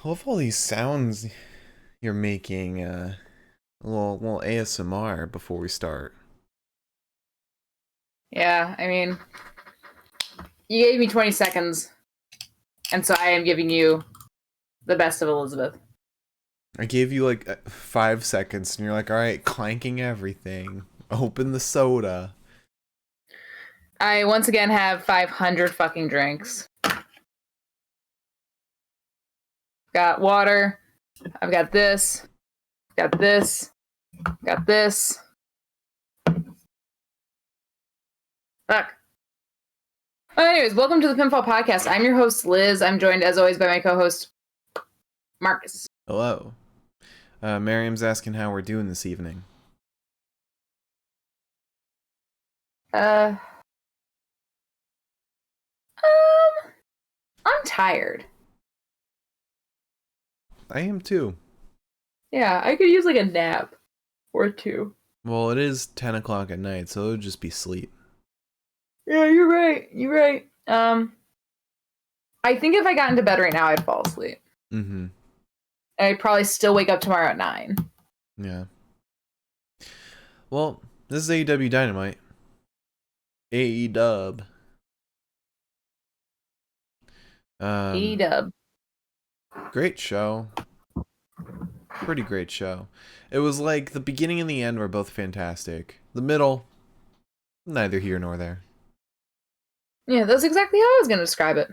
I love all these sounds you're making. A little ASMR before we start. Yeah, I mean, you gave me 20 seconds, and so I am giving you the best of Elizabeth. I gave you like 5 seconds, and you're like, "All right, clanking everything. Open the soda." I once again have 500 fucking drinks. Got water. I've got this. Got this. Got this. Fuck. Anyways, welcome to the Pinfall Podcast. I'm your host, Liz. I'm joined, as always, by my co-host, Marcus. Hello. Miriam's asking how we're doing this evening. Uh, I'm tired. I am too. Yeah, I could use like a nap or two. Well, it is 10 o'clock at night, so it would just be sleep. Yeah, you're right. You're right. I think if I got into bed right now, I'd fall asleep. Mm-hmm. And I'd probably still wake up tomorrow at 9. Yeah. Well, this is AEW Dynamite. AEW. E-dub. Great show. Pretty great show. It was like the beginning and the end were both fantastic. The middle, neither here nor there. Yeah, that's exactly how I was going to describe it.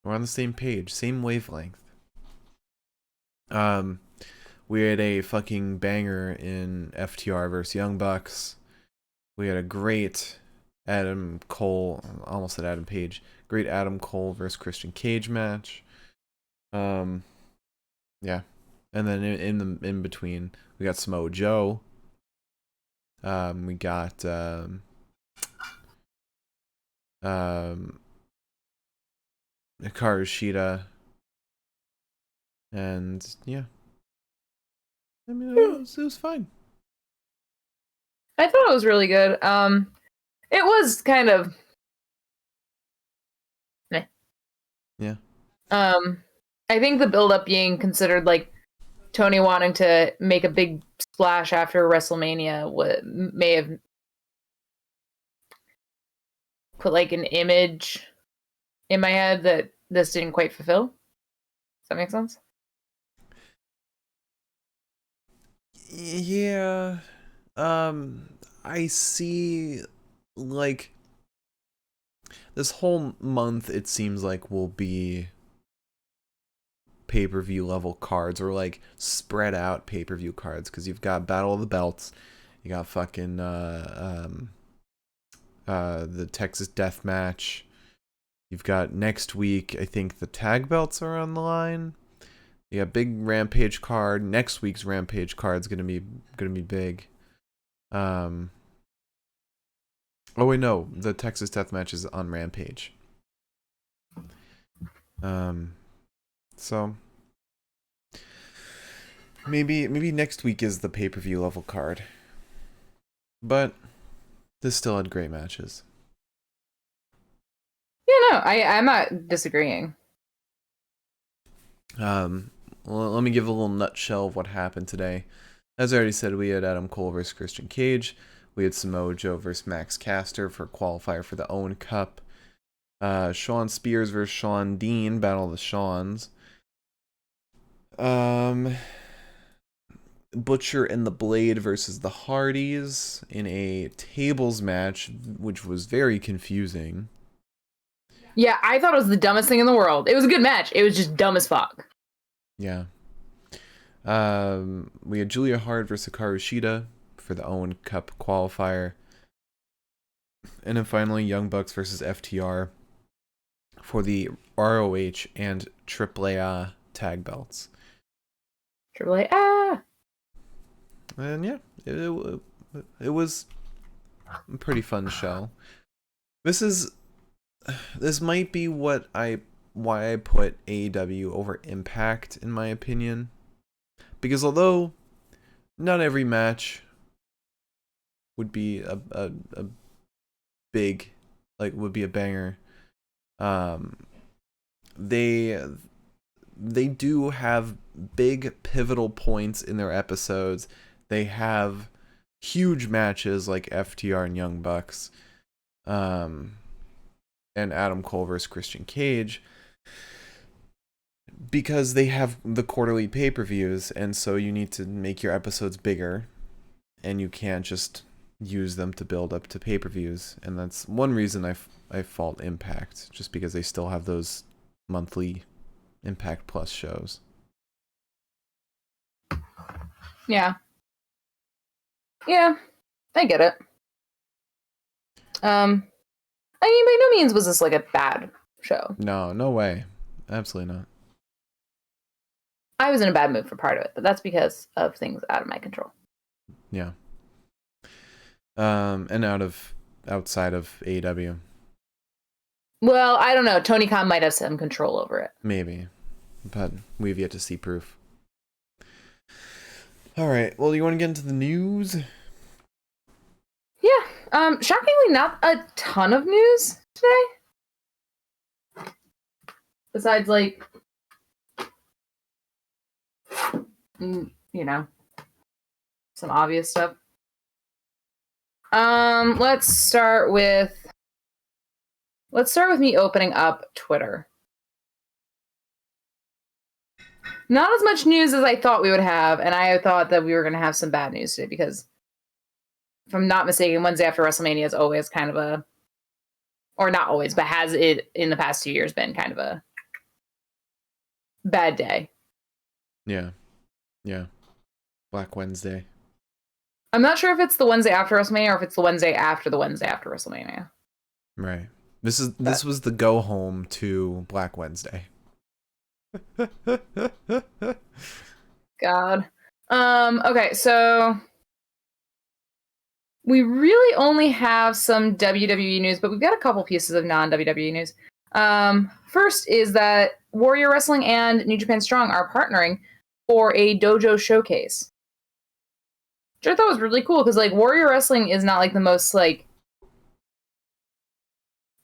We're on the same page, same wavelength. Um, we had a fucking banger in FTR versus Young Bucks. We had a great Adam Cole, almost said Adam Page, great Adam Cole versus Christian Cage match. Yeah, and then in between, we got Samoa Joe. We got Carashida, and yeah, I mean it was fine. I thought it was really good. It was kind of meh. Yeah. I think the build up being considered like Tony wanting to make a big splash after WrestleMania may have put like an image in my head that this didn't quite fulfill. Does that make sense? Yeah. I see, like, this whole month it seems like will be pay-per-view level cards, or like spread out pay-per-view cards, because you've got Battle of the Belts, you got fucking the Texas Death Match, you've got next week, I think the tag belts are on the line. Yeah, big Rampage card. Next week's Rampage card's gonna be big. Oh wait, no, the Texas Death Match is on Rampage. So maybe next week is the pay-per-view level card. But this still had great matches. Yeah, no, I'm not disagreeing. Well, let me give a little nutshell of what happened today. As I already said, we had Adam Cole versus Christian Cage. We had Samoa Joe versus Max Caster for qualifier for the Owen Cup. Shawn Spears versus Shawn Dean, Battle of the Shawns. Butcher and the Blade versus the Hardys in a tables match, which was very confusing. Yeah, I thought it was the dumbest thing in the world. It was a good match. It was just dumb as fuck. Yeah. We had Julia Hart versus Carashida for the Owen Cup qualifier. And then finally, Young Bucks versus FTR for the ROH and AAA tag belts. AAA, ah! And yeah, it was a pretty fun show. This might be why I put AEW over Impact, in my opinion. Because although not every match would be a big, like, would be a banger, they they do have big pivotal points in their episodes. They have huge matches like FTR and Young Bucks, and Adam Cole versus Christian Cage, because they have the quarterly pay-per-views, and so you need to make your episodes bigger, and you can't just use them to build up to pay-per-views. And that's one reason I fault Impact, just because they still have those monthly Impact Plus shows. Yeah, I get it. I mean, by no means was this like a bad show. No way, absolutely not. I was in a bad mood for part of it, but that's because of things out of my control. Yeah. And outside of AEW. Well, I don't know. Tony Khan might have some control over it. Maybe, but we've yet to see proof. All right. Well, you want to get into the news? Yeah. Shockingly, not a ton of news today. Besides, like, you know, some obvious stuff. Let's start with me opening up Twitter. Not as much news as I thought we would have, and I thought that we were going to have some bad news today because, if I'm not mistaken, Wednesday after WrestleMania is always kind of a, or not always, but has it in the past 2 years been kind of a bad day. Yeah. Black Wednesday. I'm not sure if it's the Wednesday after WrestleMania or if it's the Wednesday after the Wednesday after WrestleMania. Right. This was the go home to Black Wednesday. God. Okay, so we really only have some WWE news, but we've got a couple pieces of non-WWE news. First is that Warrior Wrestling and New Japan Strong are partnering for a dojo showcase, which I thought was really cool because, like, Warrior Wrestling is not like the most like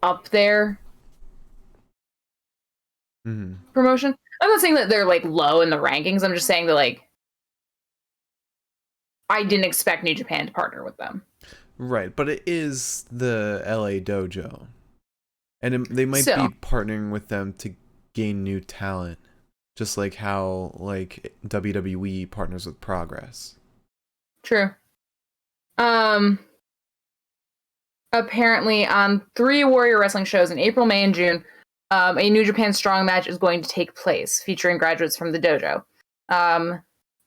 up there promotion. I'm not saying that they're like low in the rankings. I'm just saying that, like, I didn't expect New Japan to partner with them. Right, but it is the LA dojo, and they might be partnering with them to gain new talent, just like how like WWE partners with Progress. True. Apparently on 3 Warrior Wrestling shows in April, May, and June, a New Japan Strong match is going to take place featuring graduates from the dojo.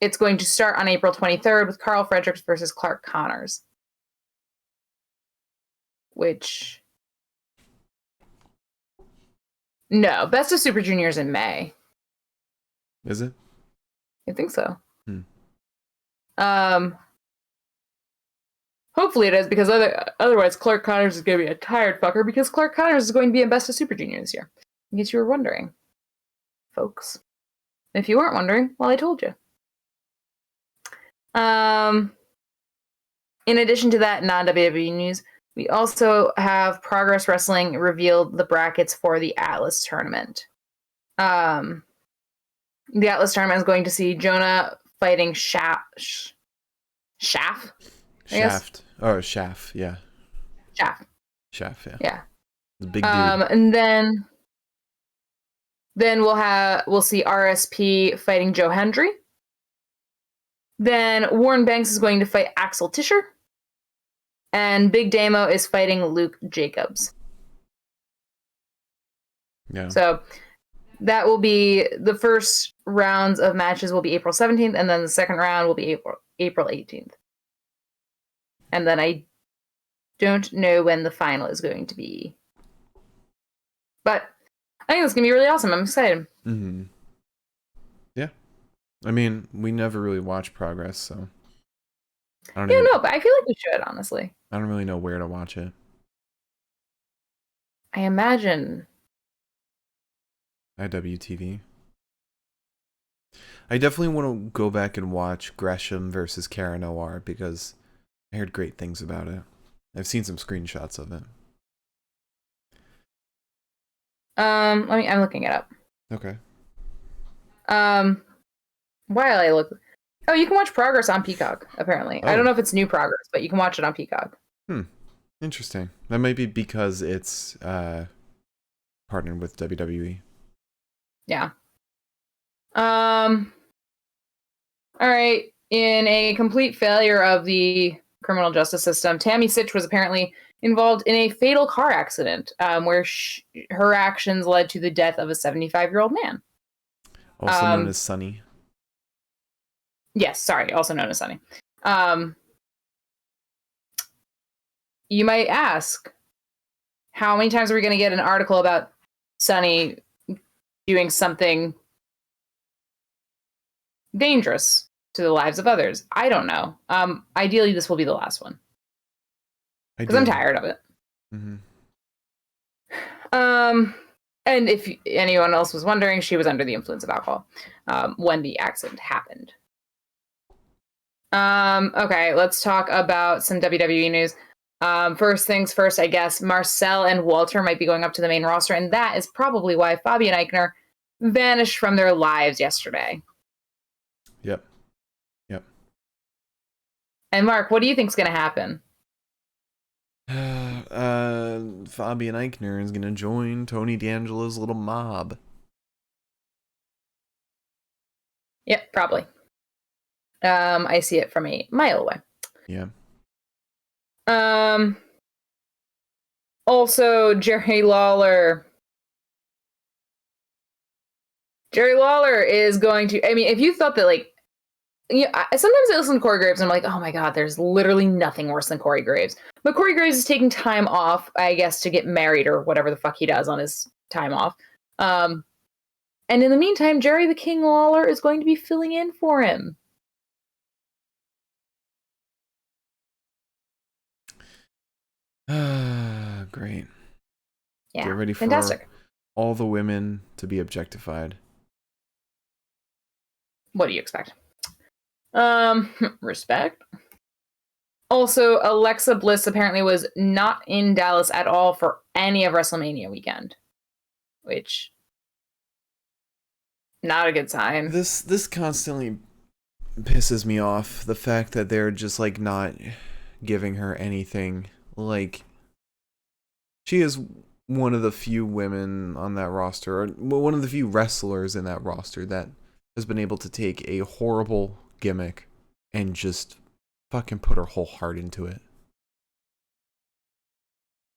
It's going to start on April 23rd with Carl Fredericks versus Clark Connors. Which... No, Best of Super Juniors in May. Is it? I think so. Hopefully it is, because otherwise Clark Connors is going to be a tired fucker, because Clark Connors is going to be in Best of Super Junior this year. In case you were wondering, folks. If you weren't wondering, well, I told you. In addition to that non-WWE news, we also have Progress Wrestling revealed the brackets for the Atlas tournament. The Atlas tournament is going to see Jonah fighting Shaft. Shaft, yeah. Shaft, yeah. Yeah. The big dude. And then we'll see RSP fighting Joe Hendry. Then Warren Banks is going to fight Axel Tischer. And Big Damo is fighting Luke Jacobs. Yeah. So that will be the first rounds of matches will be April 17th, and then the second round will be April 18th. And then I don't know when the final is going to be. But I think it's going to be really awesome. I'm excited. Mm-hmm. Yeah. I mean, we never really watch Progress, so... But I feel like we should, honestly. I don't really know where to watch it. I imagine... IWTV. I definitely want to go back and watch Gresham versus Cara Noir, because I heard great things about it. I've seen some screenshots of it. I'm looking it up. Okay. While I look, oh, you can watch Progress on Peacock. Apparently, I don't know if it's new Progress, but you can watch it on Peacock. Interesting. That might be because it's partnered with WWE. Yeah. All right. In a complete failure of the criminal justice system, Tammy Sitch was apparently involved in a fatal car accident where her actions led to the death of a 75-year-old man. Also known as Sonny. Yes, sorry, also known as Sonny. You might ask, how many times are we going to get an article about Sonny doing something dangerous to the lives of others? I don't know. Ideally, this will be the last one. Because I'm tired of it. Mm-hmm. And if anyone else was wondering, she was under the influence of alcohol when the accident happened. Okay, let's talk about some WWE news. First things first, I guess, Marcel and Walter might be going up to the main roster, and that is probably why Fabi and Eichner vanished from their lives yesterday. Yep. And Mark, what do you think's going to happen? Fabian Eichner is going to join Tony D'Angelo's little mob. Yep, probably. I see it from a mile away. Yeah. Also, Jerry Lawler. Jerry Lawler is going to, I mean, if you thought that, like, sometimes I listen to Corey Graves and I'm like, oh my God, there's literally nothing worse than Corey Graves. But Corey Graves is taking time off, I guess, to get married or whatever the fuck he does on his time off. And in the meantime, Jerry the King Lawler is going to be filling in for him. Great. Yeah, get ready for fantastic. All the women to be objectified. What do you expect? Respect. Also, Alexa Bliss apparently was not in Dallas at all for any of WrestleMania weekend, which not a good sign. This constantly pisses me off. The fact that they're just like not giving her anything. Like, she is one of the few women on that roster, or one of the few wrestlers in that roster that has been able to take a horrible gimmick and just fucking put her whole heart into it.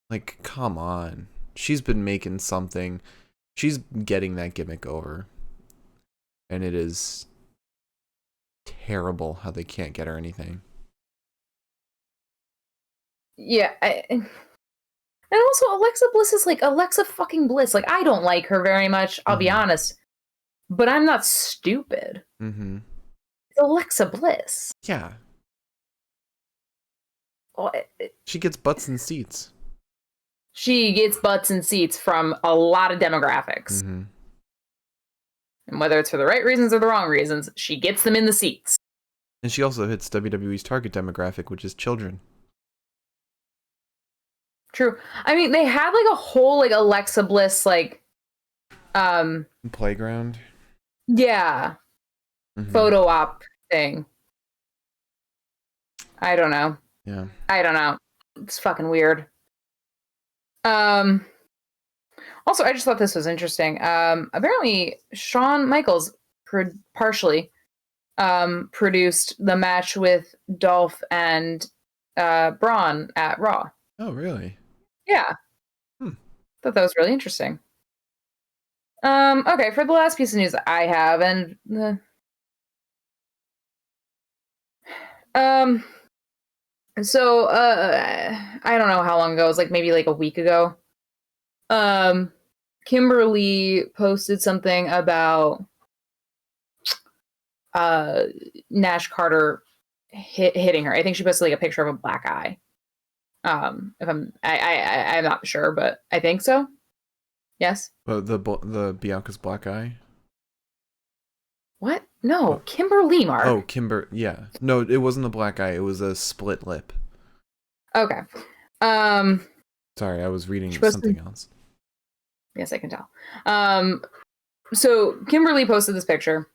Like, come on. She's been making something. She's getting that gimmick over. And it is terrible how they can't get her anything. Yeah, and also Alexa Bliss is like Alexa fucking Bliss. Like, I don't like her very much, I'll be honest. But I'm not stupid. Mm-hmm. It's Alexa Bliss. Yeah. Well, she gets butts and seats. She gets butts and seats from a lot of demographics. Mm-hmm. And whether it's for the right reasons or the wrong reasons, she gets them in the seats. And she also hits WWE's target demographic, which is children. True. I mean, they had like a whole like Alexa Bliss like playground. Yeah. Mm-hmm. Photo op thing. I don't know. Yeah. I don't know. It's fucking weird. Also, I just thought this was interesting. Apparently, Shawn Michaels partially produced the match with Dolph and Braun at Raw. Oh, really? Yeah. Thought that was really interesting. Okay, for the last piece of news I have, and so I don't know how long ago. It was like maybe like a week ago. Kimberly posted something about Nash Carter hitting her. I think she posted like a picture of a black eye. If I'm not sure, but I think so. Yes. The Bianca's black eye. What? No, Kimberly, Mark. Oh, yeah. No, it wasn't a black eye. It was a split lip. Okay. Sorry, I was reading something else. Yes, I can tell. So Kimberly posted this picture,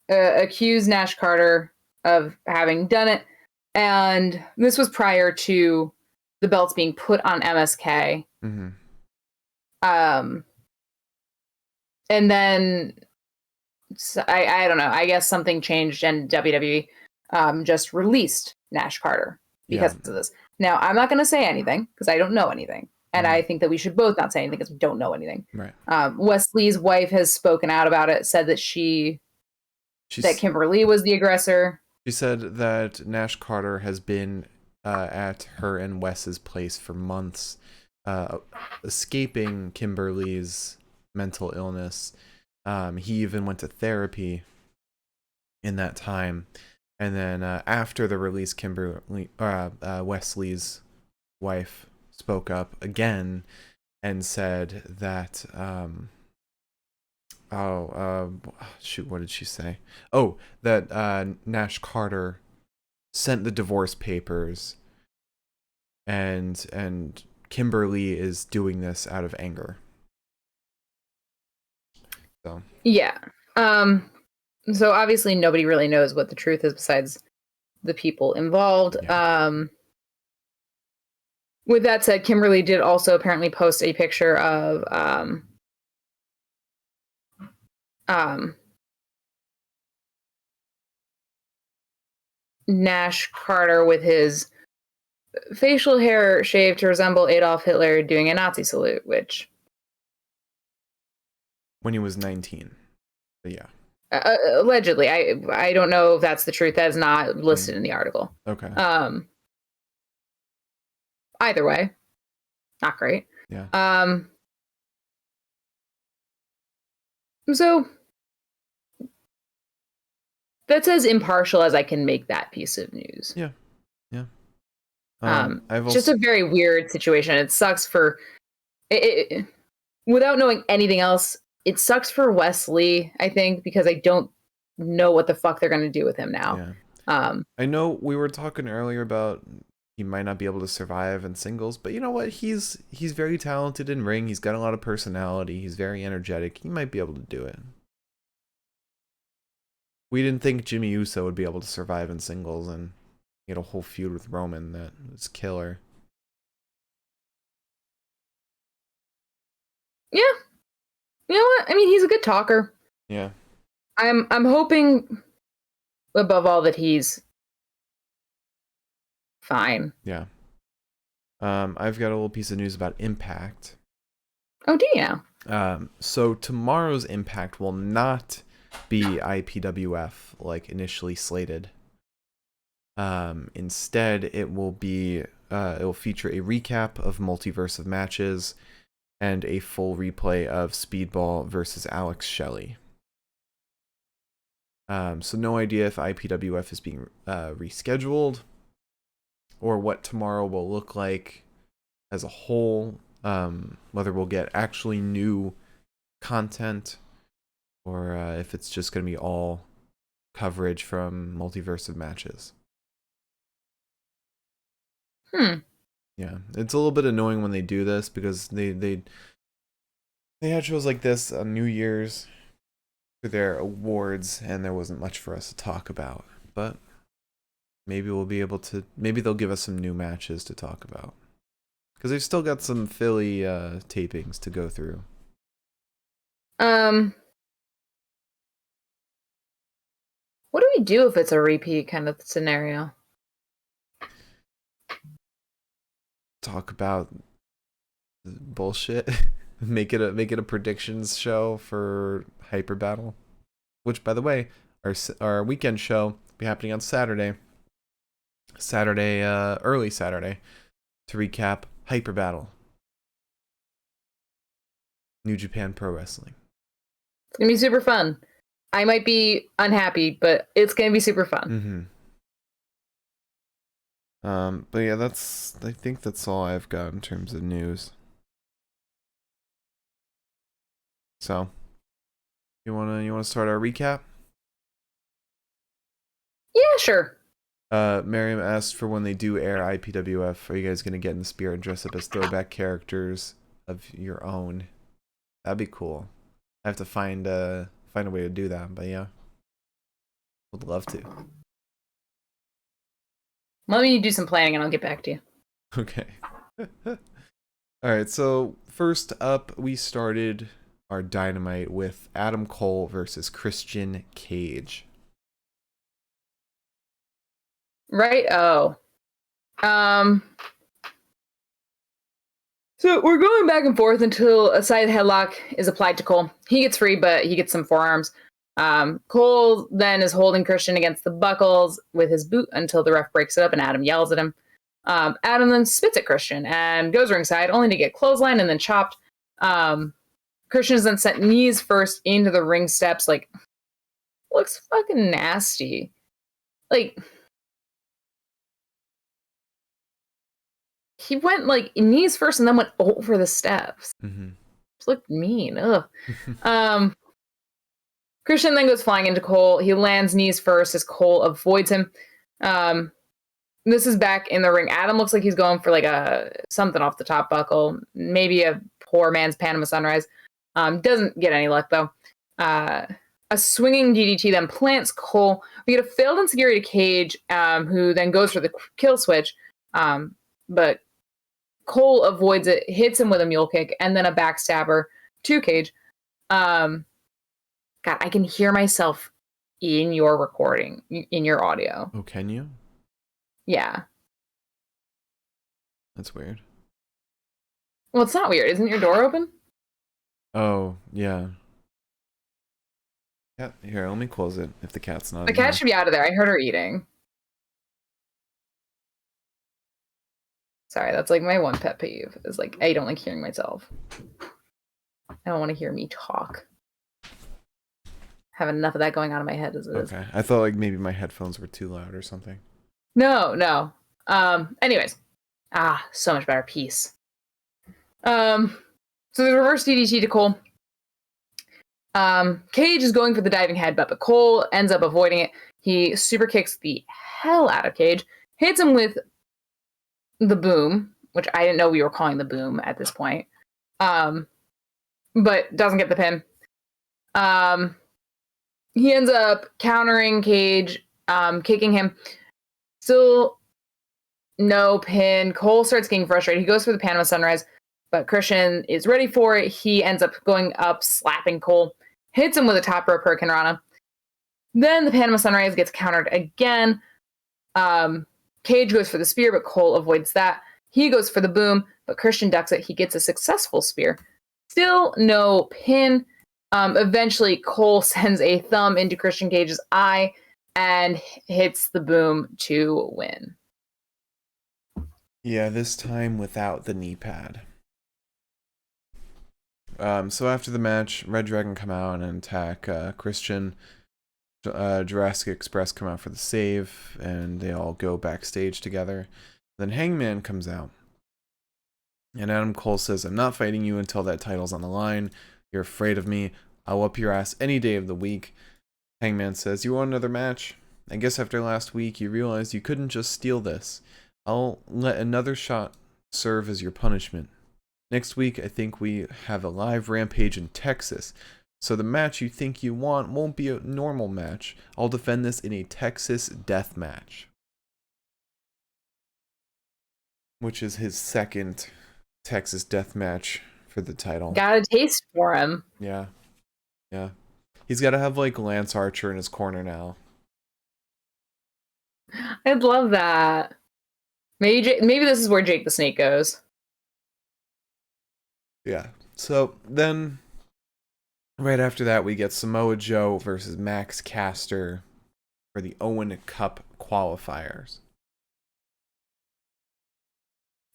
accused Nash Carter of having done it, and this was prior to the belts being put on MSK. Mm-hmm. And then I don't know. I guess something changed, and WWE just released Nash Carter because of this. Now, I'm not going to say anything because I don't know anything. And I think that we should both not say anything because we don't know anything. Right. Wesley's wife has spoken out about it, said that that Kimberly was the aggressor. She said that Nash Carter has been at her and Wes's place for months, escaping Kimberly's mental illness. He even went to therapy in that time. And then after the release, Wesley's wife spoke up again and said that what did she say? Oh, that Nash Carter sent the divorce papers, and Kimberly is doing this out of anger. So yeah. So obviously nobody really knows what the truth is besides the people involved. Yeah. With that said, Kimberly did also apparently post a picture of Nash Carter with his facial hair shaved to resemble Adolf Hitler doing a Nazi salute, which... when he was 19. But yeah. Allegedly. I don't know if that's the truth. That is not listed in the article. Okay. Either way, not great. Yeah. So that's as impartial as I can make that piece of news. Yeah. Yeah. Just a very weird situation. It sucks for it, without knowing anything else. It sucks for Wesley, I think, because I don't know what the fuck they're going to do with him now. Yeah. I know we were talking earlier about he might not be able to survive in singles, but you know what? He's very talented in ring. He's got a lot of personality. He's very energetic. He might be able to do it. We didn't think Jimmy Uso would be able to survive in singles and get a whole feud with Roman that was killer. Yeah. You know what? I mean, he's a good talker. Yeah. I'm hoping above all that he's fine. Yeah. I've got a little piece of news about Impact. Oh, do you know? So tomorrow's Impact will not be IPWF like initially slated. Instead, it will feature a recap of Multiverse of Matches and a full replay of Speedball versus Alex Shelley. So no idea if IPWF is being rescheduled or what tomorrow will look like as a whole, whether we'll get actually new content or if it's just going to be all coverage from Multiverse of Matches. Yeah, it's a little bit annoying when they do this because they had shows like this on New Year's for their awards and there wasn't much for us to talk about. But maybe we'll be able to. Maybe they'll give us some new matches to talk about because they've still got some Philly tapings to go through. What do we do if it's a repeat kind of scenario? Talk about bullshit. make it a predictions show for Hyper Battle, which by the way, our weekend show will be happening on Saturday, early Saturday, to recap Hyper Battle, New Japan Pro Wrestling. It's gonna be super fun. I might be unhappy, but it's gonna be super fun. But yeah, I think that's all I've got in terms of news. So, you wanna start our recap? Yeah, sure. Miriam asked for when they do air IPWF, are you guys gonna get in the spirit and dress up as throwback characters of your own? That'd be cool. I have to find a way to do that, but yeah. Would love to. Let me do some planning and I'll get back to you. Okay. Alright, so first up, we started our Dynamite with Adam Cole versus Christian Cage. Right? Oh. So we're going back and forth until a side headlock is applied to Cole. He gets free, but he gets some forearms. Cole then is holding Christian against the buckles with his boot until the ref breaks it up and Adam yells at him. Adam then spits at Christian and goes ringside, only to get clotheslined and then chopped. Christian is then sent knees first into the ring steps. Like, looks fucking nasty. Like, he went like knees first and then went over the steps. Mm-hmm. Just looked mean. Ugh. Christian then goes flying into Cole. He lands knees first as Cole avoids him. This is back in the ring. Adam looks like he's going for like something off the top buckle, maybe a poor man's Panama Sunrise. Doesn't get any luck though. A swinging DDT then plants Cole. We get a failed enziguri to Cage, who then goes for the kill switch, but Cole avoids it, hits him with a mule kick, and then a backstabber to Cage. God, I can hear myself in your recording, in your audio. Oh, can you? Yeah. That's weird. Well, it's not weird. Isn't your door open? Oh, yeah. Yeah, here, let me close it if the cat's not The cat should be out of there. I heard her eating. Sorry, that's like my one pet peeve. Is like, I don't like hearing myself. I don't want to hear me talk. Have enough of that going on in my head as it is. Okay, I thought like maybe my headphones were too loud or something. No. Anyways. So much better. Peace. So there's reverse DDT to Cole. Cage is going for the diving headbutt, but Cole ends up avoiding it. He super kicks the hell out of Cage, hits him with the boom, which I didn't know we were calling the boom at this point. But doesn't get the pin. He ends up countering Cage, kicking him. Still no pin. Cole starts getting frustrated. He goes for the Panama Sunrise, but Christian is ready for it. He ends up going up, slapping Cole, hits him with a top rope Hurricane Rana. Then the Panama Sunrise gets countered again. Cage goes for the spear, but Cole avoids that. He goes for the boom, but Christian ducks it. He gets a successful spear. Still no pin. Eventually, Cole sends a thumb into Christian Cage's eye and hits the boom to win. Yeah, this time without the knee pad. So after the match, Red Dragon come out and attack Christian. Jurassic Express come out for the save, and they all go backstage together. Then Hangman comes out. And Adam Cole says, "I'm not fighting you until that title's on the line. You're afraid of me. I'll whoop your ass any day of the week." Hangman says, "You want another match? I guess after last week you realized you couldn't just steal this. I'll let another shot serve as your punishment. Next week I think we have a live Rampage in Texas. So the match you think you want won't be a normal match. I'll defend this in a Texas death match." Which is his second Texas death match for the title. Got a taste for him. Yeah. He's got to have like Lance Archer in his corner now. I'd love that. Maybe this is where Jake the Snake goes. Yeah. So then, right after that, we get Samoa Joe versus Max Caster for the Owen Cup qualifiers.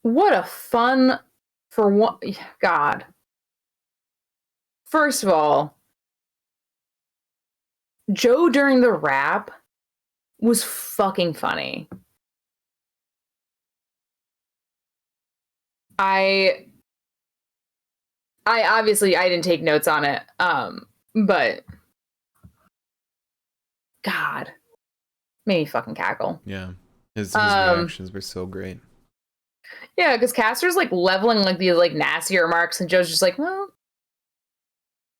What a fun for what? God. First of all, Joe during the rap was fucking funny. I obviously I didn't take notes on it, but God, made me fucking cackle. Yeah, his reactions were so great. Yeah, because Caster's like leveling like these like nasty remarks, and Joe's just like, well,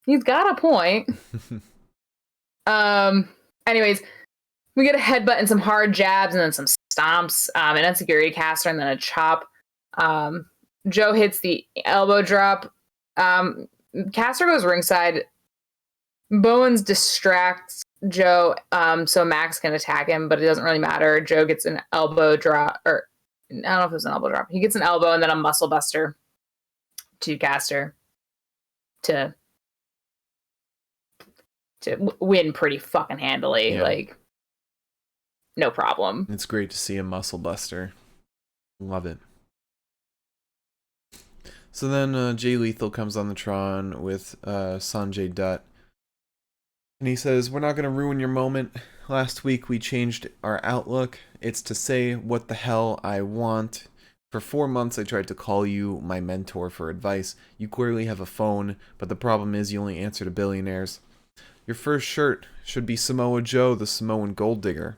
He's got a point. Anyways, we get a headbutt and some hard jabs and then some stomps, an insecurity caster and then a chop. Joe hits the elbow drop. Caster goes ringside. Bowens distracts Joe so Max can attack him, but it doesn't really matter. Joe gets an elbow drop, or I don't know if it was an elbow drop. He gets an elbow and then a muscle buster to Caster to win pretty fucking handily. Yeah. Like, no problem. It's great to see a muscle buster. Love it. So then Jay Lethal comes on the Tron with Sanjay Dutt. And he says, we're not going to ruin your moment. Last week we changed our outlook. It's to say what the hell I want. For 4 months I tried to call you my mentor for advice. You clearly have a phone, but the problem is you only answer to billionaires. Your first shirt should be Samoa Joe, the Samoan gold digger.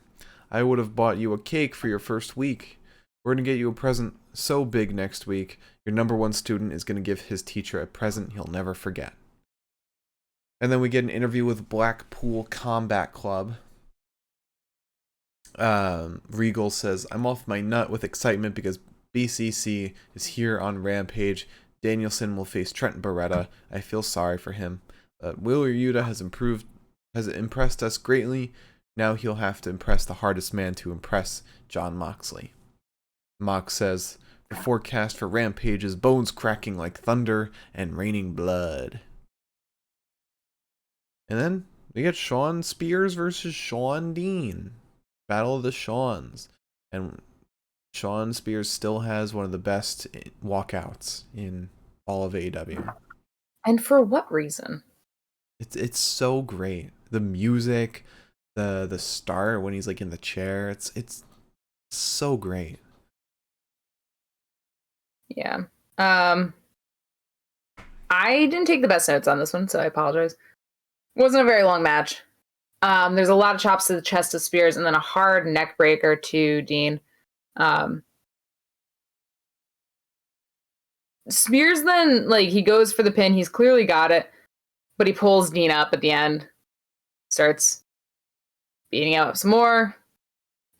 I would have bought you a cake for your first week. We're going to get you a present so big next week. Your number one student is going to give his teacher a present he'll never forget. And then we get an interview with Blackpool Combat Club. Regal says, I'm off my nut with excitement because BCC is here on Rampage. Danielson will face Trent Beretta. I feel sorry for him. Wheeler Yuta has impressed us greatly. Now he'll have to impress the hardest man to impress, Jon Moxley. Mox says, the forecast for Rampage is bones cracking like thunder and raining blood. And then we get Shawn Spears versus Shawn Dean. Battle of the Shawns. And Shawn Spears still has one of the best walkouts in all of AEW. And for what reason? It's so great. The music, the start when he's like in the chair, it's so great. Yeah. I didn't take the best notes on this one, so I apologize. It wasn't a very long match. There's a lot of chops to the chest of Spears and then a hard neck breaker to Dean. Spears then, like, he goes for the pin. He's clearly got it, but he pulls Dean up at the end. Starts beating him up some more.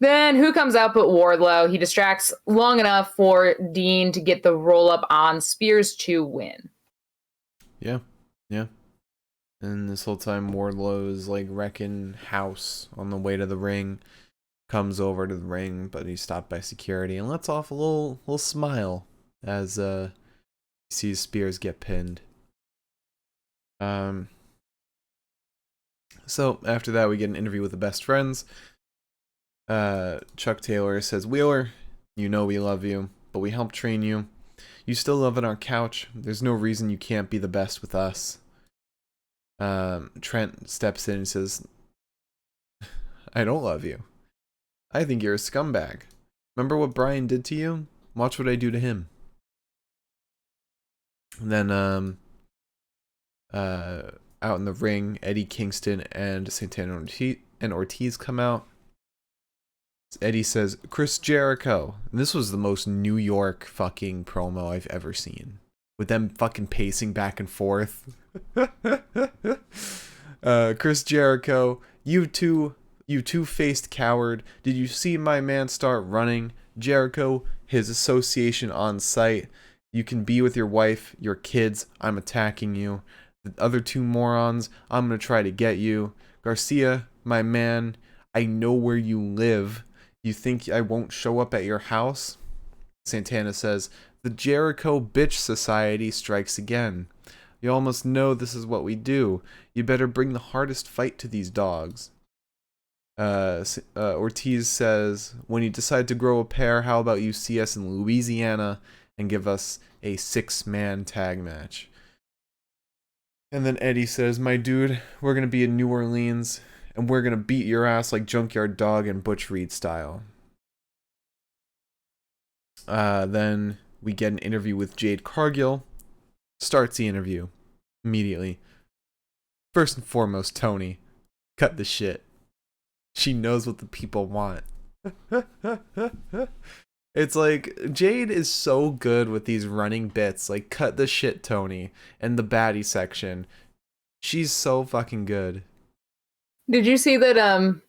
Then who comes out but Wardlow? He distracts long enough for Dean to get the roll up on Spears to win. Yeah. And this whole time Wardlow is like wrecking house on the way to the ring. Comes over to the ring, but he's stopped by security and lets off a little smile as he sees Spears get pinned. So after that we get an interview with the best friends. Chuck Taylor says, Wheeler, you know we love you, but we helped train you. You still live on our couch. There's no reason you can't be the best with us. Trent steps in and says, I don't love you. I think you're a scumbag. Remember what Brian did to you? Watch what I do to him. And then, out in the ring, Eddie Kingston and Santana and Ortiz come out. Eddie says, Chris Jericho. And this was the most New York fucking promo I've ever seen. With them fucking pacing back and forth. Chris Jericho, you two-faced coward. Did you see my man start running? Jericho, his association on site. You can be with your wife, your kids. I'm attacking you. The other two morons, I'm gonna try to get you. Garcia, my man, I know where you live. You think I won't show up at your house? Santana says, the Jericho Bitch Society strikes again. You almost know this is what we do. You better bring the hardest fight to these dogs. Ortiz says, when you decide to grow a pair, how about you see us in Louisiana and give us a 6-man tag match? And then Eddie says, my dude, we're going to be in New Orleans and we're going to beat your ass like Junkyard Dog and Butch Reed style. Then we get an interview with Jade Cargill. Starts the interview immediately. First and foremost, Tony, cut the shit. She knows what the people want. It's like, Jade is so good with these running bits, like cut the shit, Tony, and the baddie section. She's so fucking good. Did you see that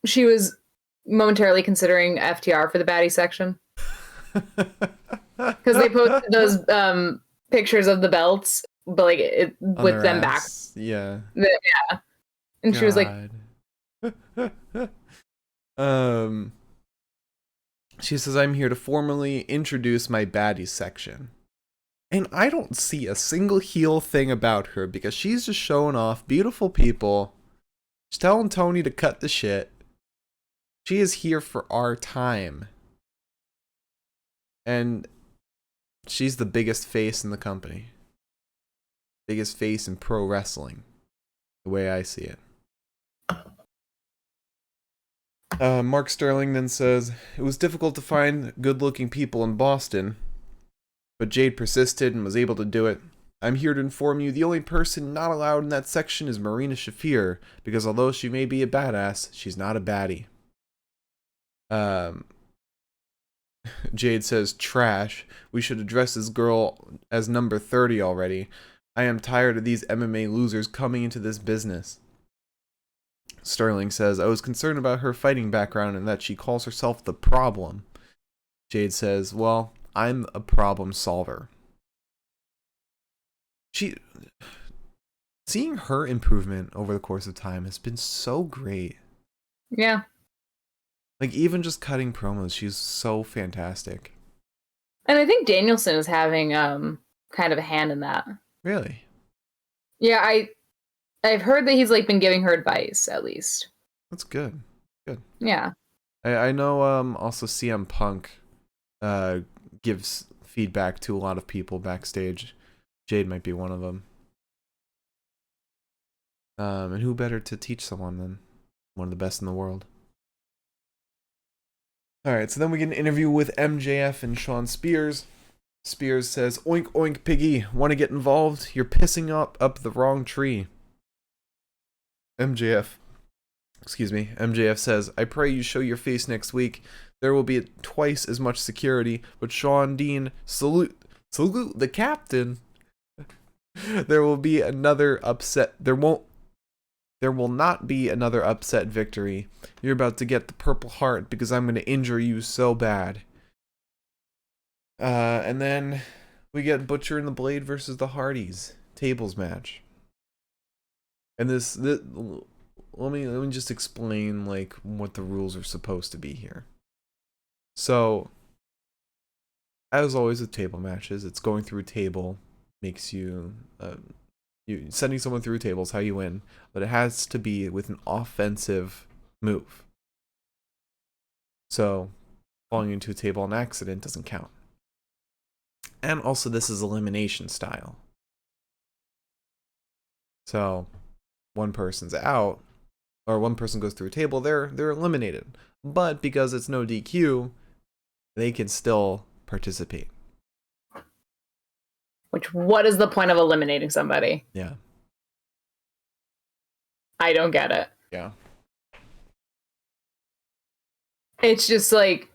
she was momentarily considering FTR for the baddie section? Because they posted those pictures of the belts, but like with them back. Yeah. Yeah. And God. she was like, she says, I'm here to formally introduce my baddie section. And I don't see a single heel thing about her because she's just showing off beautiful people. She's telling Tony to cut the shit. She is here for our time. And she's the biggest face in the company. Biggest face in pro wrestling. The way I see it. Mark Sterling then says, it was difficult to find good-looking people in Boston, but Jade persisted and was able to do it. I'm here to inform you the only person not allowed in that section is Marina Shafir, because although she may be a badass, she's not a baddie. Jade says, trash. We should address this girl as number 30 already. I am tired of these MMA losers coming into this business. Sterling says, I was concerned about her fighting background and that she calls herself the problem. Jade says, well, I'm a problem solver. Seeing her improvement over the course of time has been so great. yeah. Like, even just cutting promos, she's so fantastic. And I think Danielson is having kind of a hand in that. Really? Yeah, I've heard that he's like been giving her advice, at least. That's good. Good. Yeah. I know also CM Punk gives feedback to a lot of people backstage. Jade might be one of them. And who better to teach someone than one of the best in the world? Alright, so then we get an interview with MJF and Shawn Spears. Spears says, oink oink piggy, want to get involved? You're pissing up the wrong tree. MJF says, I pray you show your face next week. There will be twice as much security, but Shawn Dean, salute the captain. There will be another upset. There will not be another upset victory. You're about to get the Purple Heart because I'm going to injure you so bad. And then we get Butcher and the Blade versus the Hardys tables match. And this let me just explain like what the rules are supposed to be here. So, as always with table matches, it's going through a table makes you sending someone through tables how you win, but it has to be with an offensive move. So, falling into a table on accident doesn't count. And also, this is elimination style. So, one person's out, or one person goes through a table, they're eliminated. But because it's no DQ, they can still participate. Which, what is the point of eliminating somebody? Yeah. I don't get it. Yeah. It's just like...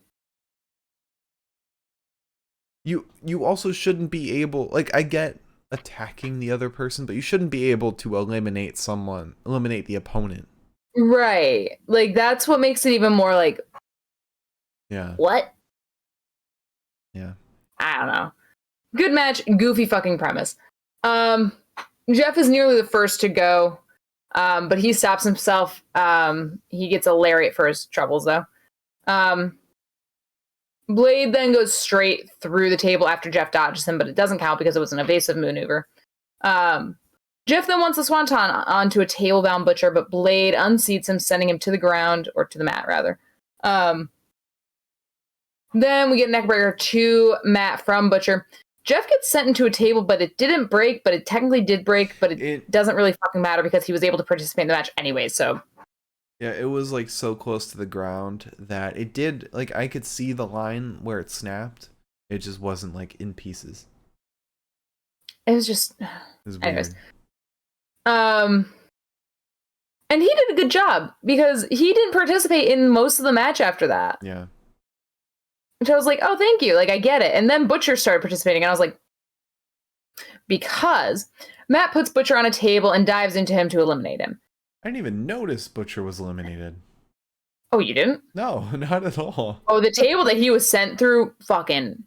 You also shouldn't be able... Like, I get attacking the other person, but you shouldn't be able to eliminate the opponent. Right. Like, that's what makes it even more like... Yeah. What? Yeah. I don't know. Good match, goofy fucking premise. Jeff is nearly the first to go, but he stops himself. He gets a lariat for his troubles, though. Blade then goes straight through the table after Jeff dodges him, but it doesn't count because it was an evasive maneuver. Jeff then wants the swanton onto a table-bound Butcher, but Blade unseats him, sending him to the ground, or to the mat, rather. Then we get a neckbreaker to Matt from Butcher. Jeff gets sent into a table, but it didn't break, but it technically did break, but it doesn't really fucking matter because he was able to participate in the match anyway, so... Yeah, it was like so close to the ground that it did, like, I could see the line where it snapped. It just wasn't like in pieces. It was just... It was weird. Anyways. And he did a good job because he didn't participate in most of the match after that. Yeah. Which I was like, oh, thank you. Like, I get it. And then Butcher started participating, and I was like, because Matt puts Butcher on a table and dives into him to eliminate him. I didn't even notice Butcher was eliminated. Oh, you didn't? No, not at all. Oh, the table that he was sent through fucking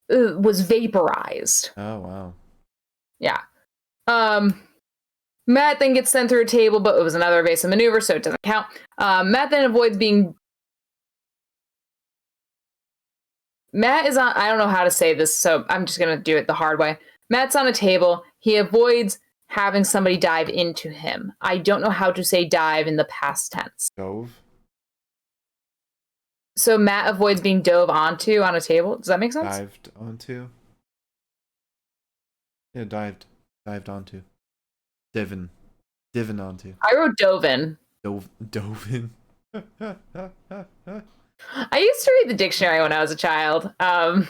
was vaporized. Oh, wow. Yeah. Matt then gets sent through a table, but it was another evasive maneuver, so it doesn't count. Matt then avoids being... Matt is on... I don't know how to say this, so I'm just going to do it the hard way. Matt's on a table. He avoids having somebody dive into him. I don't know how to say dive in the past tense. Dove? So Matt avoids being dove onto on a table. Does that make sense? Dived onto? Yeah, dived onto. Divin onto. I wrote dove in. Dove in. I used to read the dictionary when I was a child. Clearly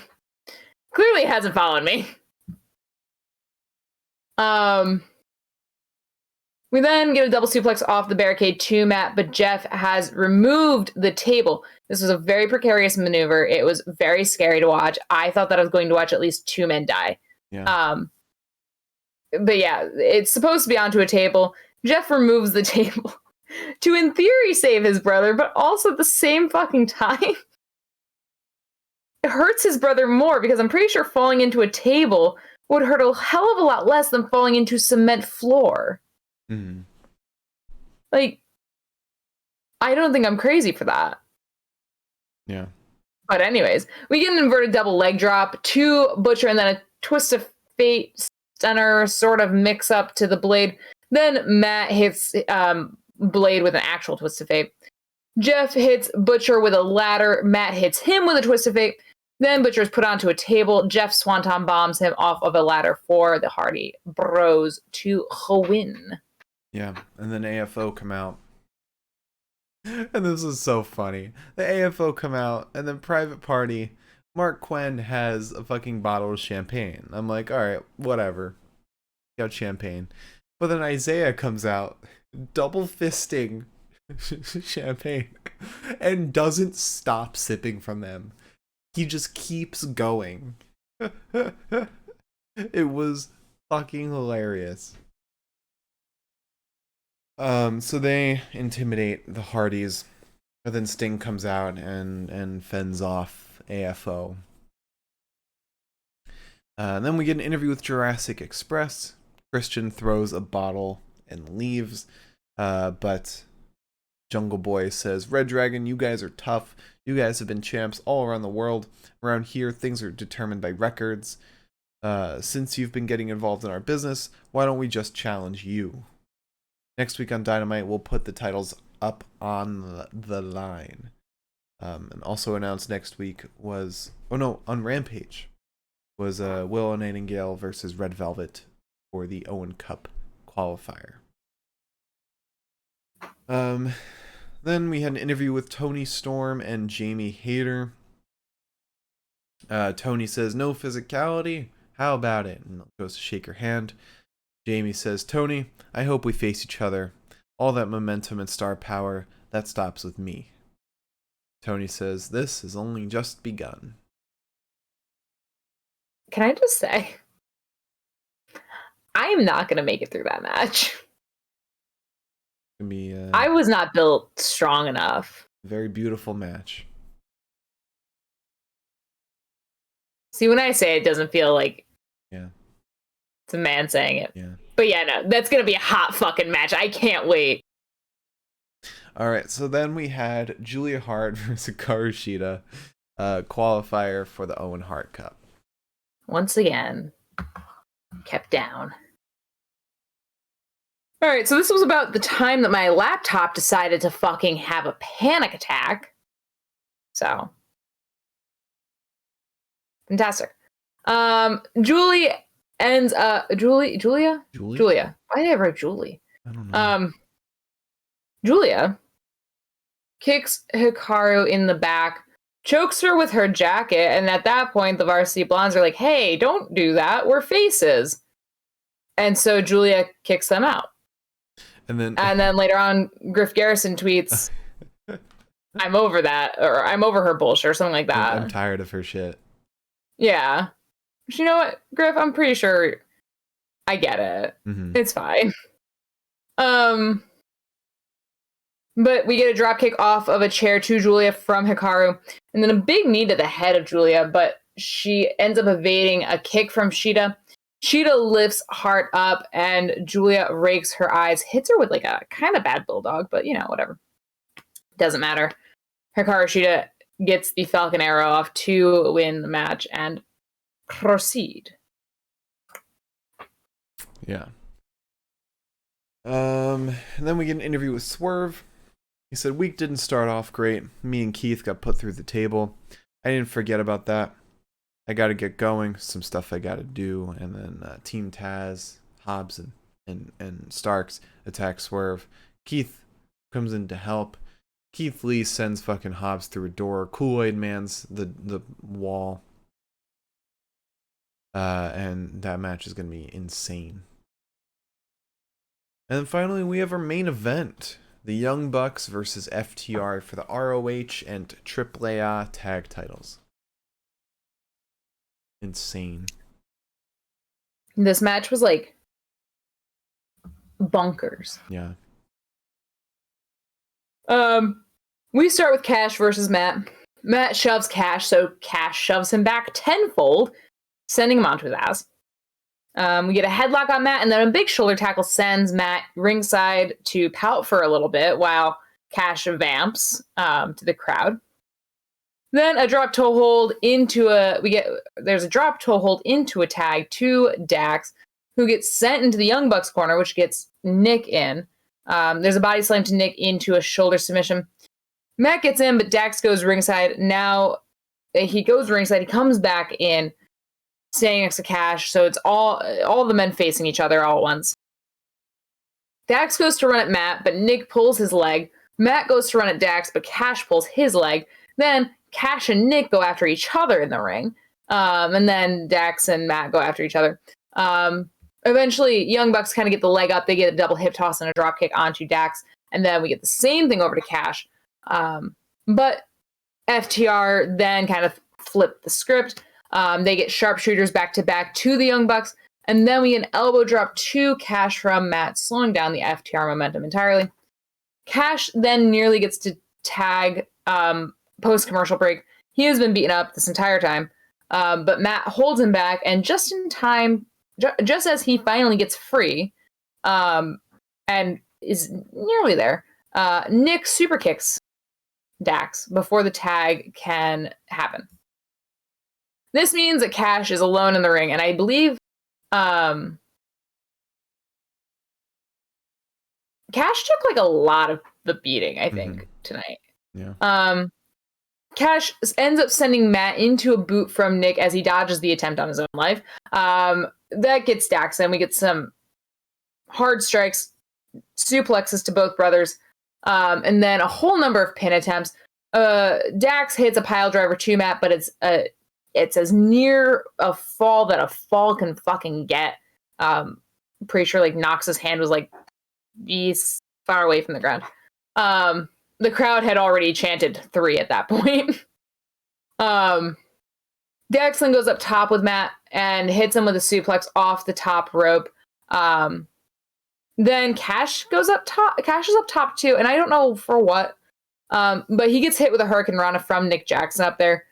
it hasn't followed me. We then get a double suplex off the barricade to Matt, but Jeff has removed the table. This was a very precarious maneuver. It was very scary to watch. I thought that I was going to watch at least 2 men die. Yeah. But yeah, it's supposed to be onto a table. Jeff removes the table to, in theory, save his brother, but also at the same fucking time, it hurts his brother more because I'm pretty sure falling into a table would hurt a hell of a lot less than falling into cement floor. Mm-hmm. Like, I don't think I'm crazy for that. Yeah. But anyways, we get an inverted double leg drop to Butcher and then a twist of fate stunner sort of mix up to the Blade. Then Matt hits Blade with an actual twist of fate. Jeff hits Butcher with a ladder. Matt hits him with a twist of fate. Then Butcher is put onto a table. Jeff swanton bombs him off of a ladder for the Hardy Bros to win. Yeah, and then AFO come out. And this is so funny. The AFO come out, and then Private Party, Mark Quinn has a fucking bottle of champagne. I'm like, alright, whatever. Got champagne. But then Isaiah comes out, double fisting champagne, and doesn't stop sipping from them. He just keeps going. It was fucking hilarious. So they intimidate the Hardys, but then Sting comes out and fends off AFO. Then we get an interview with Jurassic Express. Christian throws a bottle and leaves, but Jungle Boy says, Red Dragon, you guys are tough. You guys have been champs all around the world. Around here, things are determined by records. Since you've been getting involved in our business, why don't we just challenge you? Next week on Dynamite, we'll put the titles up on the line. And also announced next week was... Oh no, on Rampage was Willow Nightingale versus Red Velvet for the Owen Cup qualifier. Then we had an interview with Tony Storm and Jamie Hayter. Tony says, no physicality? How about it? And goes to shake her hand. Jamie says, Tony, I hope we face each other. All that momentum and star power, that stops with me. Tony says, this has only just begun. Can I just say, I am not going to make it through that match. I was not built strong enough. Very beautiful match. See, when I say it doesn't feel like yeah, it's a man saying it. Yeah. But yeah, no, that's going to be a hot fucking match. I can't wait. Alright, so then we had Julia Hart versus Carashida, qualifier for the Owen Hart Cup. Once again, kept down. Alright, so this was about the time that my laptop decided to fucking have a panic attack. So. Fantastic. Julia ends Julia? Julia. Why did I write Julie? I don't know. Julia kicks Hikaru in the back, chokes her with her jacket, and at that point the Varsity Blondes are like, hey, don't do that, we're faces. And so Julia kicks them out. And then later on, Griff Garrison tweets, I'm over that, or I'm over her bullshit, or something like that. I'm tired of her shit. Yeah. But you know what, Griff? I'm pretty sure I get it. Mm-hmm. It's fine. But we get a dropkick off of a chair to Julia from Hikaru, and then a big knee to the head of Julia, but she ends up evading a kick from Shida. Shida lifts Hart up, and Julia rakes her eyes, hits her with like a kind of bad bulldog, but whatever. Doesn't matter. Hikaru Shida gets the Falcon Arrow off to win the match and proceed. Yeah. And then we get an interview with Swerve. He said, week didn't start off great. Me and Keith got put through the table. I didn't forget about that. I got to get going. Some stuff I got to do. And then Team Taz, Hobbs, and Starks attack Swerve. Keith comes in to help. Keith Lee sends fucking Hobbs through a door. Kool-Aid Man's the wall. And that match is going to be insane. And then finally, we have our main event. The Young Bucks versus FTR for the ROH and AAA tag titles. Insane. This match was like bonkers. Yeah. We start with Cash versus Matt. Matt shoves Cash, so Cash shoves him back tenfold, sending him onto his ass. We get a headlock on Matt, and then a big shoulder tackle sends Matt ringside to pout for a little bit while Cash vamps to the crowd. Then a drop toe hold into there's a drop toe hold into a tag to Dax, who gets sent into the Young Bucks corner, which gets Nick in. There's a body slam to Nick into a shoulder submission. Matt gets in, but Dax goes ringside. Now he goes ringside. He comes back in, standing next to Cash. So it's all the men facing each other all at once. Dax goes to run at Matt, but Nick pulls his leg. Matt goes to run at Dax, but Cash pulls his leg. Then Cash and Nick go after each other in the ring. And then Dax and Matt go after each other. Eventually, Young Bucks kind of get the leg up. They get a double hip toss and a drop kick onto Dax. And then we get the same thing over to Cash. But FTR then kind of flip the script. They get sharpshooters back-to-back to the Young Bucks. And then we get an elbow drop to Cash from Matt, slowing down the FTR momentum entirely. Cash then nearly gets to tag post-commercial break. He has been beaten up this entire time. But Matt holds him back, and just in time, just as he finally gets free and is nearly there, Nick super kicks Dax before the tag can happen. This means that Cash is alone in the ring, and I believe Cash took like a lot of the beating, I think, tonight. Yeah. Cash ends up sending Matt into a boot from Nick as he dodges the attempt on his own life. That gets Dax in. We get some hard strikes, suplexes to both brothers, and then a whole number of pin attempts. Dax hits a pile driver to Matt, but it's as near a fall that a fall can fucking get. Pretty sure like Knox's hand was like he's far away from the ground. The crowd had already chanted 3 at that point. Dax then goes up top with Matt and hits him with a suplex off the top rope. Then Cash goes up top. Cash is up top too, and I don't know for what. But he gets hit with a Hurricane Rana from Nick Jackson up there.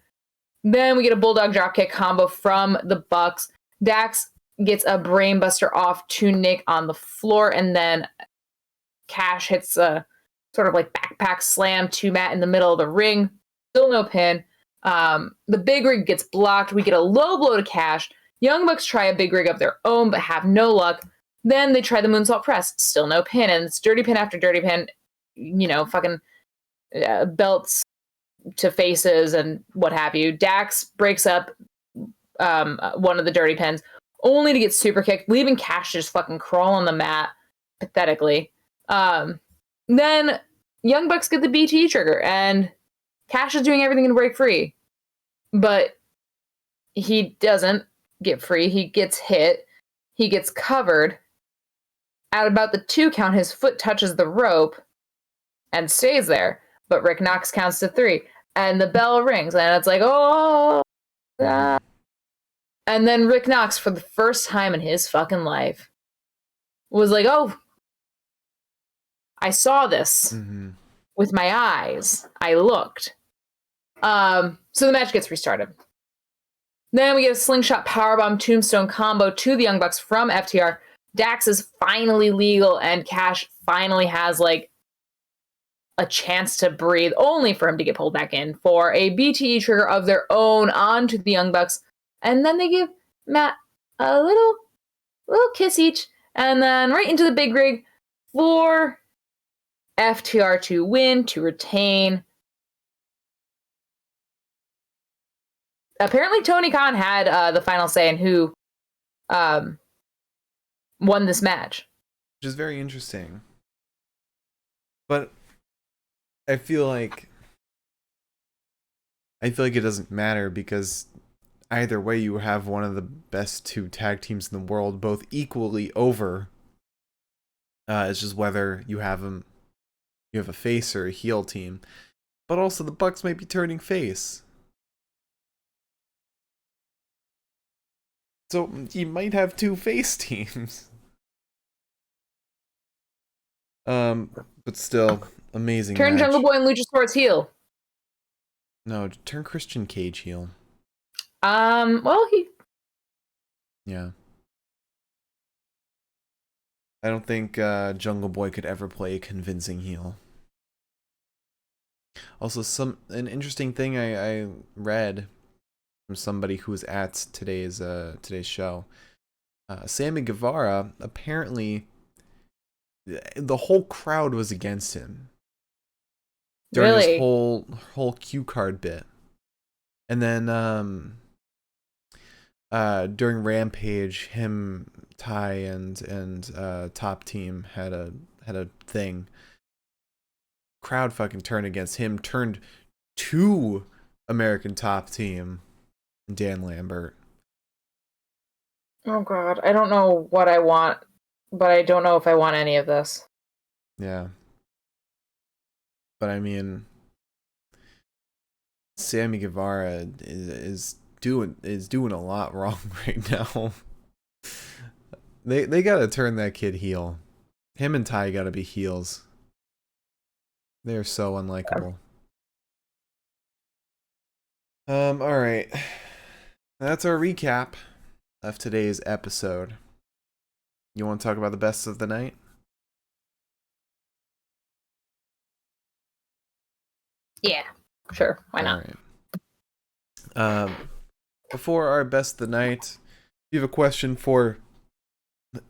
Then we get a Bulldog Dropkick combo from the Bucks. Dax gets a Brainbuster off to Nick on the floor, and then Cash hits a sort of like backpack slam to Matt in the middle of the ring. Still no pin. The big rig gets blocked. We get a low blow to Cash. Young Bucks try a big rig of their own, but have no luck. Then they try the moonsault press. Still no pin. And it's dirty pin after dirty pin. Fucking belts to faces and what have you. Dax breaks up one of the dirty pins, only to get super kicked, leaving Cash just fucking crawl on the mat pathetically. Then Young Bucks get the BT trigger, and Cash is doing everything to break free. But he doesn't get free. He gets hit. He gets covered. At about the 2 count, his foot touches the rope and stays there. But Rick Knox counts to 3. And the bell rings, and it's like, oh. And And then Rick Knox, for the first time in his fucking life, was like, oh, I saw this with my eyes. I looked. So the match gets restarted. Then we get a slingshot powerbomb tombstone combo to the Young Bucks from FTR. Dax is finally legal, and Cash finally has like a chance to breathe, only for him to get pulled back in for a BTE trigger of their own onto the Young Bucks. And then they give Matt a little kiss each, and then right into the big rig for FTR to win, to retain. Apparently, Tony Khan had the final say in who won this match. Which is very interesting. But I feel like it doesn't matter, because either way you have one of the best two tag teams in the world, both equally over. It's just whether you have a face or a heel team. But also the Bucks might be turning face. So you might have two face teams. But still, amazing Turn match. Jungle Boy and Luchasaurus heel. No, turn Christian Cage heel. Well, Yeah. I don't think Jungle Boy could ever play a convincing heel. Also, an interesting thing I read from somebody who was at today's show. Sammy Guevara, apparently the whole crowd was against him during his whole cue card bit. And then during Rampage, him, Ty, and Top Team had a thing. Crowd fucking turned against him, turned to American Top Team, Dan Lambert. Oh god, I don't know what I want, but I don't know if I want any of this. Yeah. But I mean, Sammy Guevara is doing a lot wrong right now. They gotta turn that kid heel. Him and Ty gotta be heels. They're so unlikable. Alright. That's our recap of today's episode. You want to talk about the best of the night? Yeah, sure. Why not? All right. Before our best of the night, if you have a question for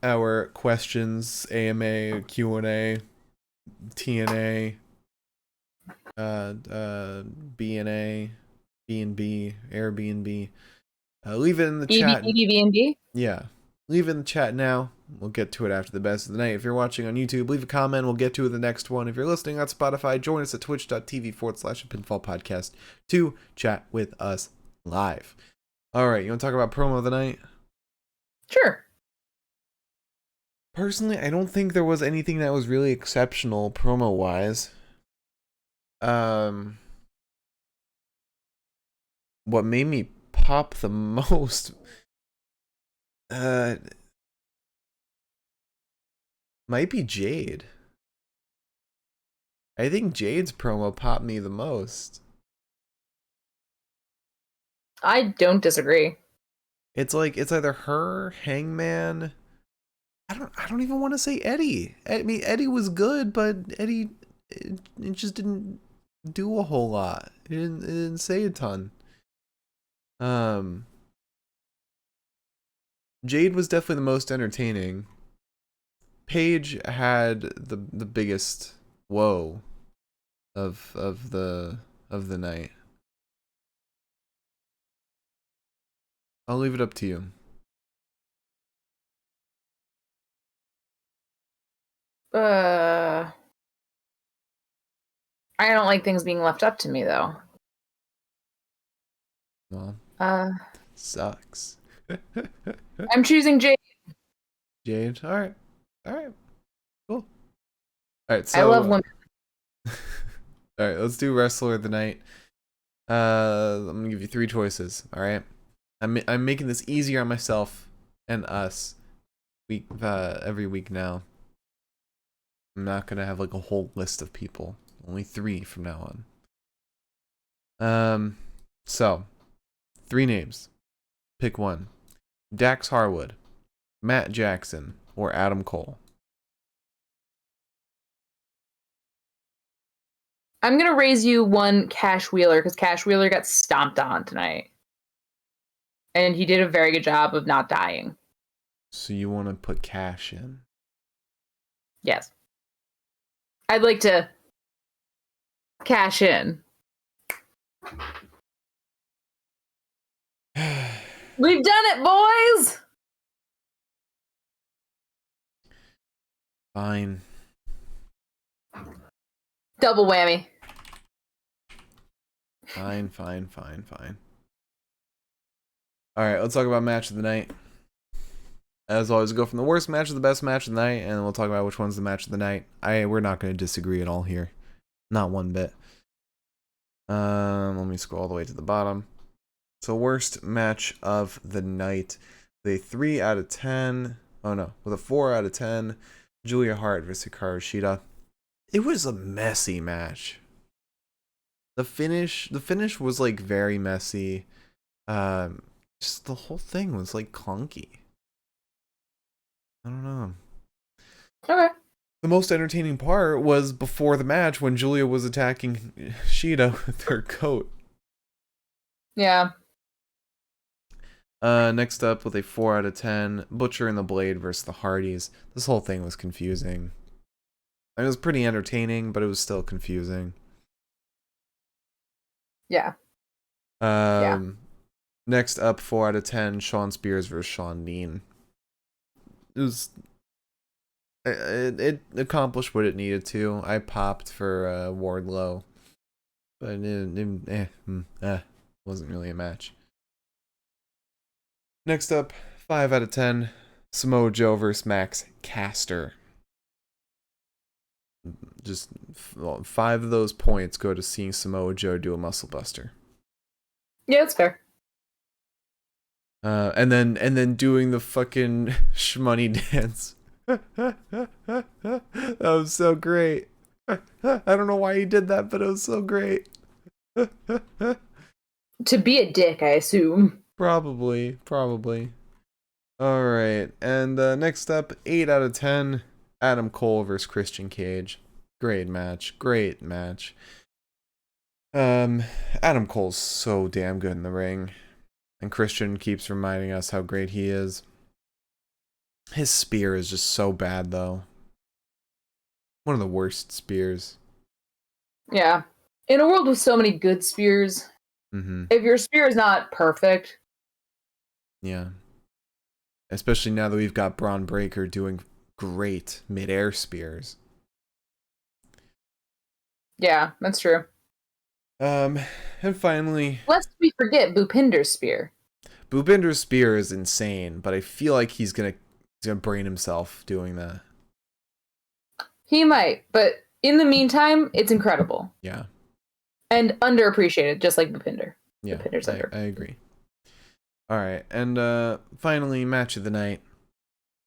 our questions, AMA, Q&A, TNA, BNA, B&B, Airbnb, leave it in the chat. B&B? Yeah. Leave it in the chat now. We'll get to it after the best of the night. If you're watching on YouTube, leave a comment. We'll get to it the next one. If you're listening on Spotify, join us at twitch.tv/pinfall podcast to chat with us live. All right. You want to talk about promo of the night? Sure. Personally, I don't think there was anything that was really exceptional promo-wise. What made me pop the most might be Jade. I think Jade's promo popped me the most. I don't disagree. It's like it's either her, Hangman. I don't even want to say Eddie. I mean, Eddie was good, but Eddie it just didn't do a whole lot. It didn't say a ton. Jade was definitely the most entertaining. Paige had the biggest whoa of the night. I'll leave it up to you. I don't like things being left up to me, though. Well, sucks. I'm choosing Jade. Jade. All right. Cool. All right. So I love women. All right. Let's do Wrestler of the Night. I'm gonna give you 3 choices. All right. I'm making this easier on myself and us every week now. I'm not gonna have like a whole list of people. Only 3 from now on. So 3 names. Pick one. Dax Harwood, Matt Jackson, or Adam Cole. I'm gonna raise you one Cash Wheeler because Cash Wheeler got stomped on tonight, and he did a very good job of not dying. So you want to put Cash in? Yes, I'd like to cash in. We've done it, boys! Fine. Double whammy. Fine. Alright, let's talk about match of the night. As always, go from the worst match to the best match of the night, and we'll talk about which one's the match of the night. We're not going to disagree at all here. Not one bit. Let me scroll all the way to the bottom. So, worst match of the night. With a 3 out of 10. Oh no, with a 4 out of 10. Julia Hart versus Carashida. It was a messy match. The finish was like very messy. Just the whole thing was like clunky. I don't know. Okay. The most entertaining part was before the match when Julia was attacking Shida with her coat. Yeah. Next up with a 4 out of 10, Butcher and the Blade versus the Hardys. This whole thing was confusing. It was pretty entertaining, but it was still confusing. Yeah. Next up, 4 out of 10, Shawn Spears versus Shawn Dean. It accomplished what it needed to. I popped for Wardlow, but it wasn't really a match. Next up, 5 out of 10, Samoa Joe versus Max Caster. Just 5 of those points go to seeing Samoa Joe do a muscle buster. Yeah, that's fair. And then doing the fucking shmoney dance. That was so great. I don't know why he did that, but it was so great. To be a dick, I assume. Probably. Alright, and next up, 8 out of 10, Adam Cole versus Christian Cage. Great match. Adam Cole's so damn good in the ring. And Christian keeps reminding us how great he is. His spear is just so bad, though. One of the worst spears. Yeah. In a world with so many good spears, if your spear is not perfect... Yeah. Especially now that we've got Braun Breaker doing great mid-air spears. Yeah, that's true. And finally... Lest we forget Bhupinder's spear. Bhupinder's spear is insane, but I feel like he's gonna brain himself doing that. He might, but in the meantime, it's incredible. Yeah. And underappreciated, just like Bhupinder. Yeah, I agree. Alright, and finally, match of the night.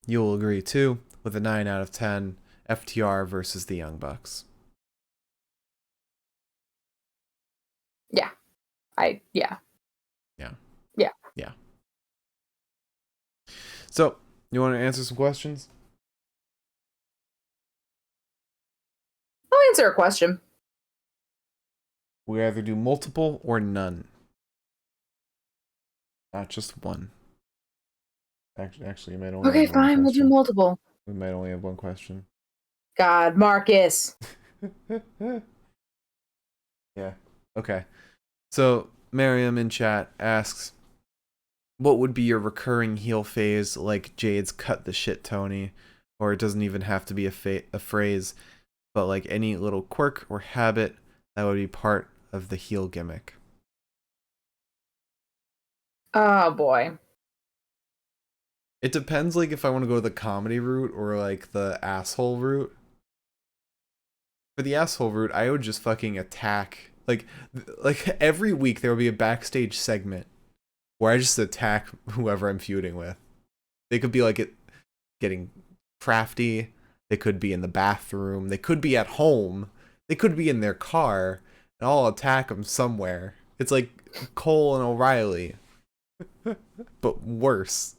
You'll agree too, with a 9 out of 10, FTR versus the Young Bucks. Yeah. Yeah. So, you want to answer some questions? I'll answer a question. We either do multiple or none. Not just one. Actually, you might only Okay, have one fine, we'll do multiple. We might only have one question. God, Marcus. Yeah. Okay. So, Miriam in chat asks, what would be your recurring heel phase like Jade's cut the shit Tony? Or it doesn't even have to be a phrase, but like any little quirk or habit that would be part of the heel gimmick. Oh, boy. It depends, like, if I want to go the comedy route or, like, the asshole route. For the asshole route, I would just fucking attack. Like every week there will be a backstage segment where I just attack whoever I'm feuding with. They could be like getting crafty. They could be in the bathroom. They could be at home. They could be in their car. And I'll attack them somewhere. It's like Cole and O'Reilly. But worse.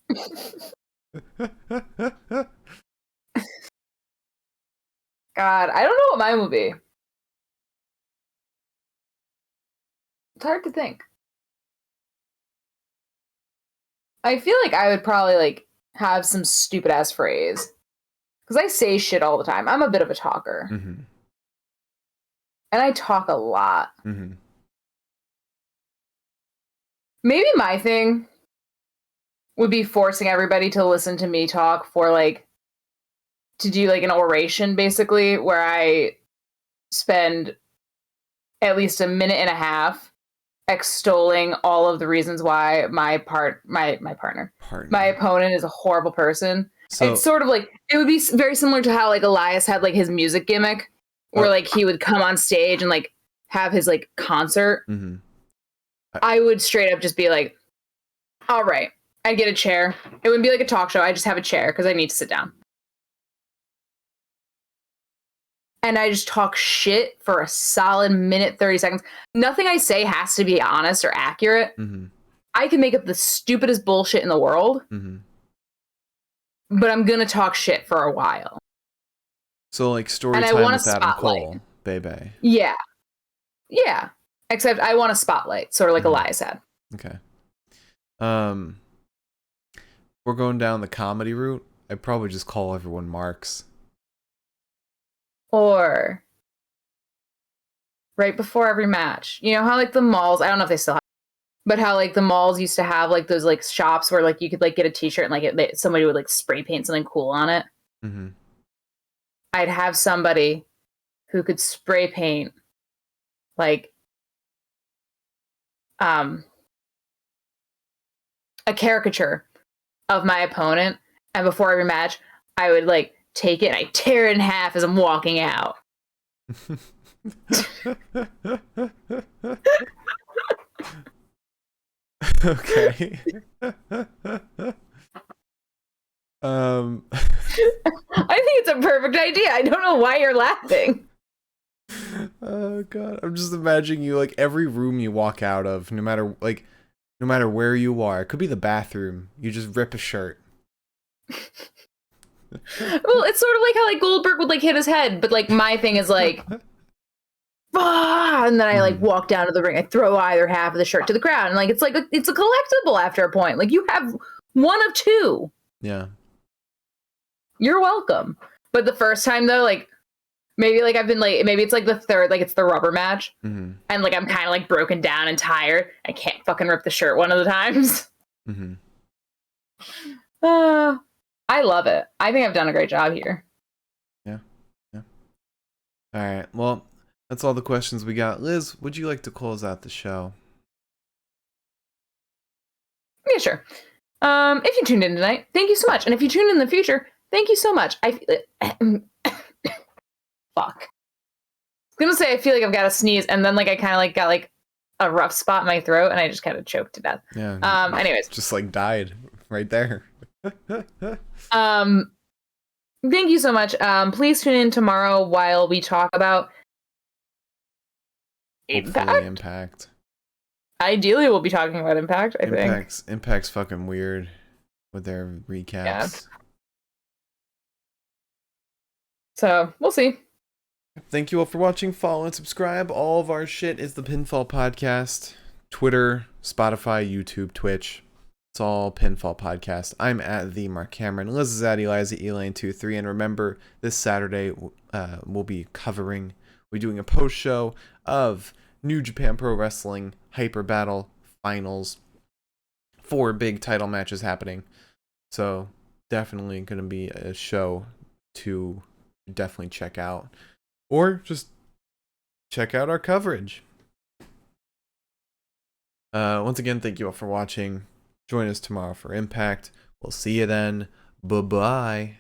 God, I don't know what mine would be. It's hard to think. I feel like I would probably like have some stupid ass phrase. Because I say shit all the time. I'm a bit of a talker. Mm-hmm. And I talk a lot. Mm-hmm. Maybe my thing would be forcing everybody to listen to me talk for like, to do like an oration basically, where I spend at least a minute and a half extolling all of the reasons why my partner, my opponent is a horrible person. So, it's sort of like, it would be very similar to how like Elias had like his music gimmick, where like he would come on stage and like have his like concert. Mm-hmm. I would straight up just be like, all right, I'd get a chair. It wouldn't be like a talk show. I just have a chair because I need to sit down. And I just talk shit for a solid minute, 30 seconds. Nothing I say has to be honest or accurate. Mm-hmm. I can make up the stupidest bullshit in the world. Mm-hmm. But I'm going to talk shit for a while. So like story time with Adam Cole, baby. Yeah. Yeah. Except I want a spotlight, sort of like Elias had. Okay. We're going down the comedy route. I'd probably just call everyone Marks. Or right before every match. You know how like the malls, I don't know if they still have, but how like the malls used to have like those like shops where like you could like get a t-shirt and like somebody would like spray paint something cool on it. Mm-hmm. I'd have somebody who could spray paint like a caricature of my opponent, and before every match I would like take it and I tear it in half as I'm walking out. Okay. I think it's a perfect idea. I don't know why you're laughing. Oh god, I'm just imagining you like every room you walk out of, no matter where you are. It could be the bathroom. You just rip a shirt. Well, it's sort of like how like Goldberg would like hit his head, but like my thing is like, and then I like walk down to the ring. I throw either half of the shirt to the crowd, and like it's a collectible after a point. Like you have one of two. Yeah. You're welcome. But the first time though, like maybe like I've been like maybe it's like the third, like it's the rubber match, and like I'm kind of like broken down and tired. I can't fucking rip the shirt one of the times. I love it. I think I've done a great job here. Yeah. All right. Well, that's all the questions we got. Liz, would you like to close out the show? Yeah, sure. If you tuned in tonight, thank you so much. And if you tune in the future, thank you so much. Fuck. I was gonna say I feel like I've got to sneeze, and then like I kind of like got like a rough spot in my throat, and I just kind of choked to death. Yeah. Anyways, just like died right there. Thank you so much. Please tune in tomorrow while we talk about Impact. Ideally, we'll be talking about Impact. I think Impact's fucking weird with their recaps. Yeah. So we'll see. Thank you all for watching. Follow and subscribe. All of our shit is the Pinfall Podcast. Twitter, Spotify, YouTube, Twitch. It's all Pinfall Podcast. I'm at the Mark Cameron. Liz is at Eliza Elaine23. And remember, this Saturday we'll be doing a post show of New Japan Pro Wrestling Hyper Battle Finals. 4 big title matches happening. So definitely going to be a show to definitely check out. Or just check out our coverage. Once again, thank you all for watching. Join us tomorrow for Impact. We'll see you then. Bye-bye.